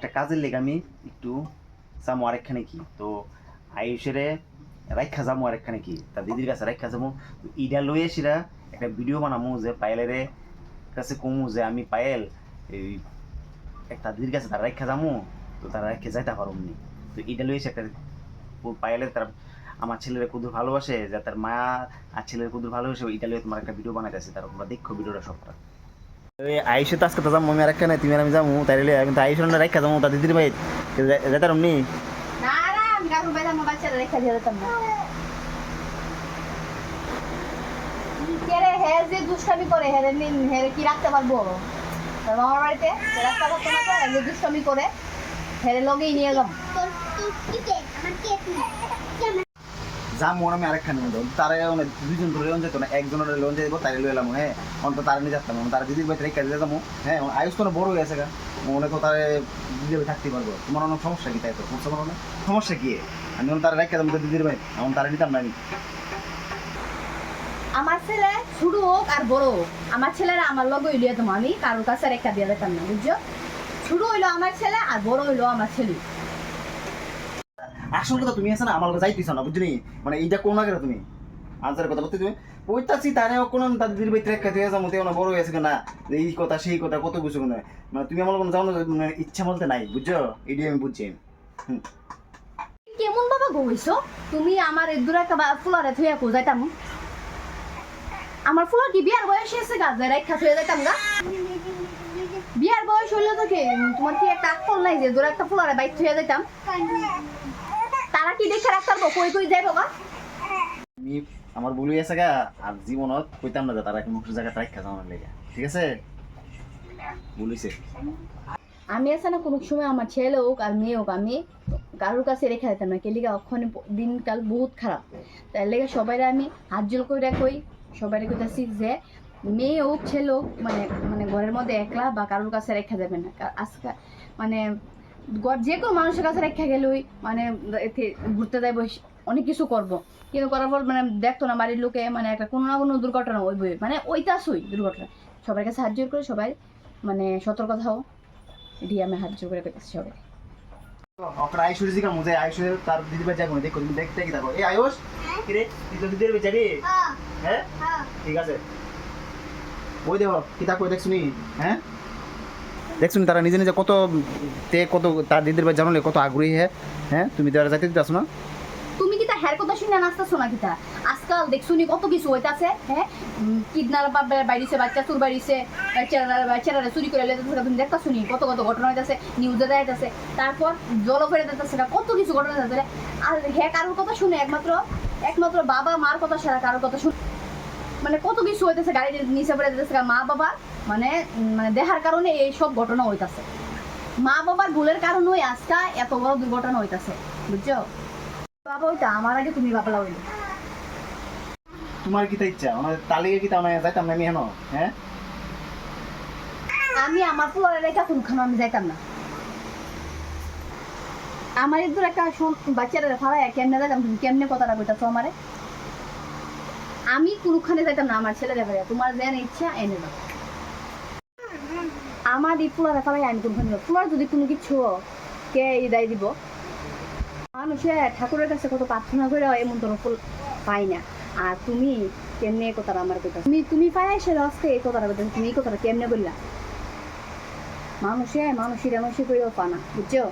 একটা কাজের লেগে আমি একটু যাবো আরেকখানে কি তো আয়ুষের রাইখা যাবো আরেকখানে কি তার দিদির কাছে রাইখা যাবো ইডা লইয়ে সেরা একটা ভিডিও বানামু যে পায়েলের কাছে কমু যে আমি পায়েল এই একটা দিদির কাছে তারা রাইখা যাবো তো তারা রাইখে যাইতে পারবো নি তো ইডা লইয়েছে একটা পায়েলের তার আমার ছেলের কুদুর ভালোবাসে যে তার মা আর ছেলের কুদুর ভালোবাসে ইটা লইয়ে তোমার একটা ভিডিও বানাইতেছে তার তোমরা দেখো ভিডিওটা সবটা আয়ুষে তো আজকে তো যাবো আমি আরেকটা নাই তুমি আর আমি যাবো তাই কিন্তু আয়ুষ রাইখা যাবো তার দিদির ভাই যেতে রমনি না না আমি কাকু ভাই আমার বাচ্চারা রেখে দিয়ে যেতাম না কেরে হে যে দুষ্টামি করে হেরে নিন হেরে কি রাখতে পারবো আমার বাড়িতে রাখতে পারতো না তো যে দুষ্টামি করে হেরে লগেই নিয়ে এলাম যাম মনে আমি আরেকখানে মতো তারা দুজন ধরে লোন যেত না একজনের লোন যাবো তাই লই এলাম হ্যাঁ অন্তত তারা নিয়ে যাতাম তারা দিদির বাড়িতে রেখে দিয়ে যাবো হ্যাঁ আয়ুষ তো বড় হয়ে গেছে গা মনে তো তারা দিদির বাড়ি থাকতে পারবো তোমার অনেক সমস্যা কি তাই তো তোমার অনেক সমস্যা কি আমি যখন তারা রেখে যাবো দিদির বাড়ি এমন তারা নিতাম না আমার ছেলে ছোট হোক আর বড় হোক আমার ছেলেরা আমার লগে হইলে তো আমি কারোর কাছে রেখা দিয়ে যেতাম না বুঝছো ছোট হইলো আমার ছেলে আর বড় হইলো আমার ছেলে আসল কথা তুমি আছে না আমার যাইতেছ না বুঝলি মানে এইটা কোন আগে তুমি আনসারের কথা বলতে তুমি পইতাছি তারে কোনো তাদের দিদির বাড়িতে রেখা দিয়ে যাবো তেমন বড় হয়েছে না এই কথা সেই কথা কত কিছু না মানে তুমি আমার কোনো যাও না মানে ইচ্ছা বলতে নাই বুঝছো এটাই আমি বুঝছি কেমন বাবা গইছো তুমি আমার দূর একটা ফুলারে থুয়া কো যাইতাম আমার ফুলার কি বিয়ার বয়স এসে গাছ রেখা থুয়া যাইতাম গা বিয়ার বয়স হইলে তো কি তোমার কি একটা আকল নাই যে দূর একটা ফুলারে বাইক থুয়া যাইতাম তারা কি দেখে রাখতে পারবো কই কই যাইবো গা আমি আমার ভুল হয়েছে গা আর জীবনত কইতাম না তারা একটা মুখের জায়গা রাখা আমার লেগে ঠিক আছে বলিছে আমি আছে না কোনো সময় আমার ছেলে হোক আর মেয়ে হোক আমি কারোর কাছে রেখে দিতাম না কেলিগা ওখানে দিনকাল বহুত খারাপ তাই লেগে সবাই আমি হাত জোল করে কই সবাই কইতাছি যে মেয়ে হোক ছেলে হোক মানে মানে ঘরের মধ্যে একলা বা কারোর কাছে রেখা যাবে না আজকে মানে যে কোনো মানুষের কাছে রেখা গেলেই মানে এতে ঘুরতে যাইব অনেক কিছু করবো কিন্তু করার পর মানে দেখতো না বাড়ির লোকে মানে একটা কোনো না কোনো দুর্ঘটনা ওই বই মানে ওইটাছই দুর্ঘটনা সবার কাছে হাত জোর করে সবাই মানে সতর্ক থাও এটি আমি হাত জোর করে পেতেছি সবাই ওকে আয়ুষের জিগা মুজে আয়ুষের তার দিদি ভাই যাবো দেখো তুমি দেখতে কি থাকো এই আয়ুষ কি রে তুই তো দিদির ভাই যাবি হ্যাঁ ঠিক আছে ওই দেখো কি থাকো দেখছুনি হ্যাঁ দেখছুনি তারা নিজে নিজে কত কত তার দিদির ভাই জানালে কত আগ্রহী হ্যাঁ তুমি তারা যাইতে দিতে আসো না তুমি কি তা হের কথা শুনে নাচতেছো না কিতা আজকাল দেখছুনি কত কিছু হইতাছে হ্যাঁ কিডন্যাপ বাইরিছে বাচ্চা চুর বাইরিছে বাচ্চারা চুরি করে লেতে তুমি দেখতেছো নি কত কত ঘটনা হইতাছে নিউজে দেখাইতেছে তারপর জল ফেরে দিতেছে কত কিছু ঘটনা হইতাছে আর হ্যাঁ কারোর কথা শুনে একমাত্র বাবা মার কথা ছাড়া কারোর কথা শুনে মানে কত কিছু হইতেছে গাড়ির নিচে পড়ে দিতেছে মা বাবা মানে মানে দেখার কারণে এই সব ঘটনা হইতাছে মা বাবার ভুলের কারণেই আজকে এত বড় দুর্ঘটনা হইতাছে বুঝছো বাবা ওইটা আমার আগে তুমি বাবা হইলে তোমার কি ইচ্ছা আমার তালিকা কি তাও যাইতাম না আমি হেন হ্যাঁ আমি আমার ফুলের রেখা কোনখানে আমি যাইতাম না আমার এদের একটা বাচ্চারা ফাড়ায় কেমনে যাইতাম তুমি কেমনে কথাটা কইতাছো আমারে আমি কোনখানে যাইতাম না আমার ছেলে দেখারে তোমার যেন ইচ্ছা এনে দাও আমার এই ফুলার ফাড়ায় আমি কোনখানে যাবো ফুলার যদি কোনো কিছু কে দায় দিব মানুষে ঠাকুরের কাছে কত প্রার্থনা করে এমন কোনো ফুল পাই না আর তুমি কেমনে এই কথাটা আমার কথা তুমি পাই সে রাস্তে এই কথাটা কথা তুমি এই কথাটা কেমনে বললা মানুষের করেও পানা বুঝছো